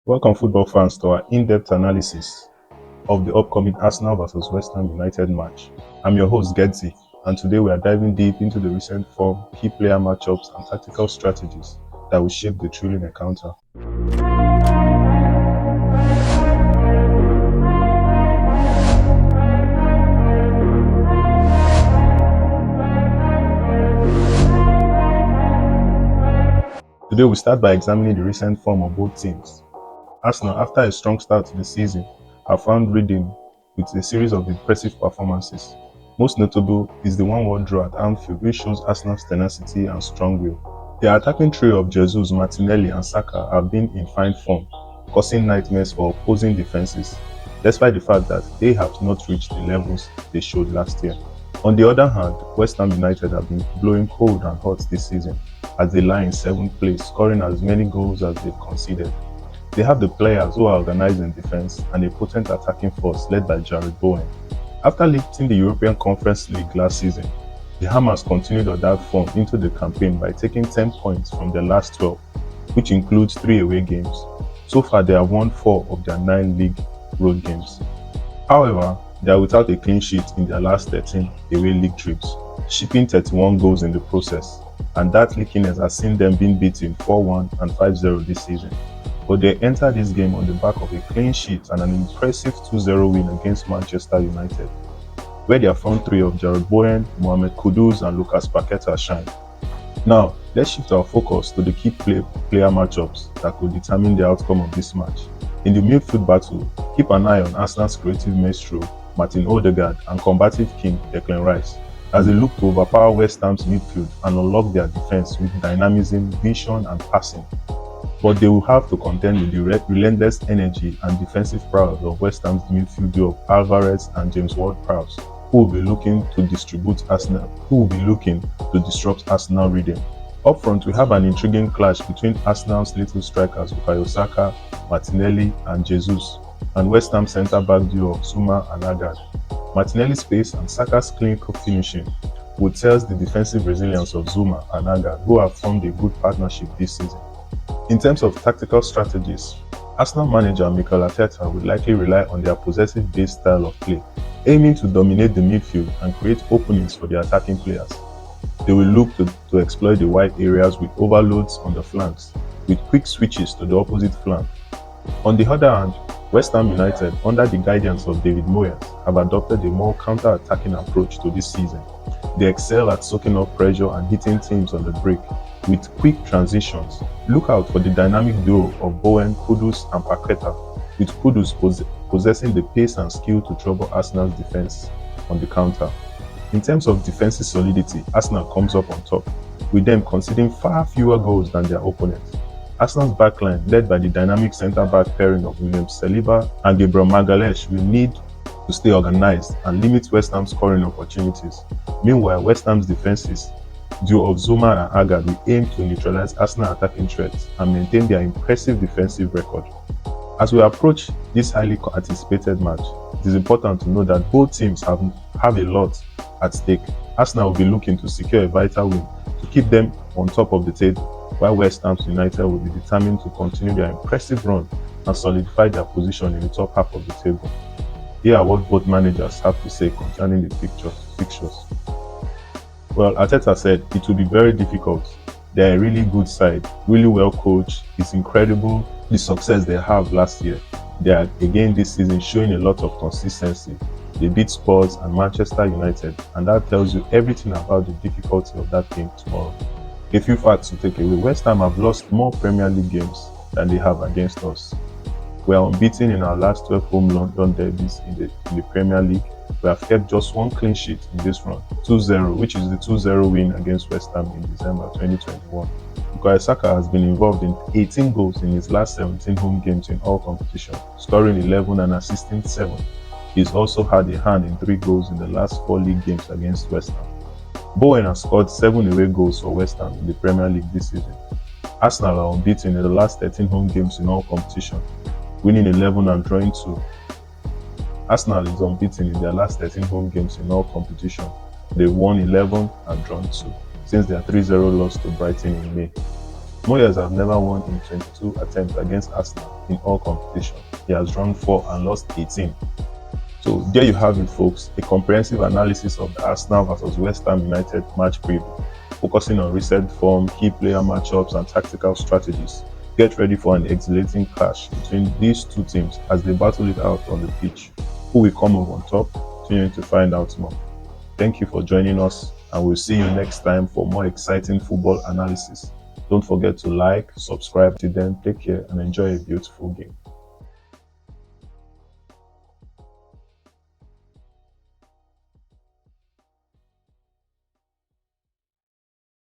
Welcome, football fans, to our in-depth analysis of the upcoming Arsenal vs West Ham United match. I'm your host, Gedzi, and today we are diving deep into the recent form, key player matchups, and tactical strategies that will shape the thrilling encounter. Today we start by examining the recent form of both teams. Arsenal, after a strong start to the season, have found rhythm with a series of impressive performances. Most notable is the 1-1 draw at Anfield, which shows Arsenal's tenacity and strong will. The attacking trio of Jesus, Martinelli and Saka have been in fine form, causing nightmares for opposing defenses, despite the fact that they have not reached the levels they showed last year. On the other hand, West Ham United have been blowing cold and hot this season, as they lie in 7th place, scoring as many goals as they've conceded. They have the players who are organized in defense and a potent attacking force led by Jared Bowen. After lifting the European Conference League last season, the Hammers continued on that form into the campaign by taking 10 points from their last 12, which includes 3 away games. So far, they have won 4 of their 9 league road games. However, they are without a clean sheet in their last 13 away league trips, shipping 31 goals in the process, and that leakiness has seen them being beaten 4-1 and 5-0 this season. But they enter this game on the back of a clean sheet and an impressive 2-0 win against Manchester United, where their front three of Jared Bowen, Mohamed Kudus and Lucas Paqueta shined. Now, let's shift our focus to the key player matchups that could determine the outcome of this match. In the midfield battle, keep an eye on Arsenal's creative maestro, Martin Odegaard, and combative king, Declan Rice, as they look to overpower West Ham's midfield and unlock their defense with dynamism, vision, and passing. But they will have to contend with the relentless energy and defensive prowess of West Ham's midfield duo of Alvarez and James Ward-Prowse, who will be looking to disrupt Arsenal rhythm. Up front, we have an intriguing clash between Arsenal's little strikers Bukayo Saka, Martinelli, and Jesus, and West Ham centre-back duo of Zuma and Agard. Martinelli's pace and Saka's clinical finishing would tell the defensive resilience of Zuma and Agard, who have formed a good partnership this season. In terms of tactical strategies, Arsenal manager Mikel Arteta will likely rely on their possessive-based style of play, aiming to dominate the midfield and create openings for the attacking players. They will look to exploit the wide areas with overloads on the flanks, with quick switches to the opposite flank. On the other hand, West Ham United, under the guidance of David Moyes, have adopted a more counter-attacking approach to this season. They excel at soaking up pressure and hitting teams on the break with quick transitions. Look out for the dynamic duo of Bowen, Kudus and Paqueta, with Kudus possessing the pace and skill to trouble Arsenal's defense on the counter. In terms of defensive solidity, Arsenal comes up on top, with them conceding far fewer goals than their opponents. Arsenal's backline, led by the dynamic centre-back pairing of William Saliba and Gabriel Magalhaes, will need to stay organized and limit West Ham's scoring opportunities. Meanwhile, West Ham's defenses, duo of Zuma and Agard, will aim to neutralize Arsenal attacking threats and maintain their impressive defensive record. As we approach this highly anticipated match, it is important to know that both teams have a lot at stake. Arsenal will be looking to secure a vital win to keep them on top of the table, while West Ham United will be determined to continue their impressive run and solidify their position in the top half of the table. Here are what both managers have to say concerning the fixtures. Well, Arteta said it will be very difficult. They're a really good side, really well coached. It's incredible the success they have last year. They are again this season showing a lot of consistency. They beat Spurs and Manchester United, and that tells you everything about the difficulty of that game tomorrow. A few facts to take away. West Ham have lost more Premier League games than they have against us. We are unbeaten in our last 12 home London derbies in the Premier League. We have kept just one clean sheet in this run, 2-0, which is the 2-0 win against West Ham in December 2021. Bukayo Saka has been involved in 18 goals in his last 17 home games in all competitions, scoring 11 and assisting 7. He's also had a hand in 3 goals in the last 4 league games against West Ham. Bowen has scored 7 away goals for West Ham in the Premier League this season. Arsenal are unbeaten in the last 13 home games in all competitions, winning 11 and drawing 2. Arsenal is unbeaten in their last 13 home games in all competitions. They've won 11 and drawn 2 since their 3-0 loss to Brighton in May. Moyes has never won in 22 attempts against Arsenal in all competitions. He has drawn 4 and lost 18. So there you have it, folks, a comprehensive analysis of the Arsenal versus West Ham United match preview, focusing on recent form, key player matchups, and tactical strategies. Get ready for an exhilarating clash between these two teams as they battle it out on the pitch. Who will come over on top? Tune in to find out more. Thank you for joining us, and we'll see you next time for more exciting football analysis. Don't forget to like, subscribe. Till then, take care and enjoy a beautiful game.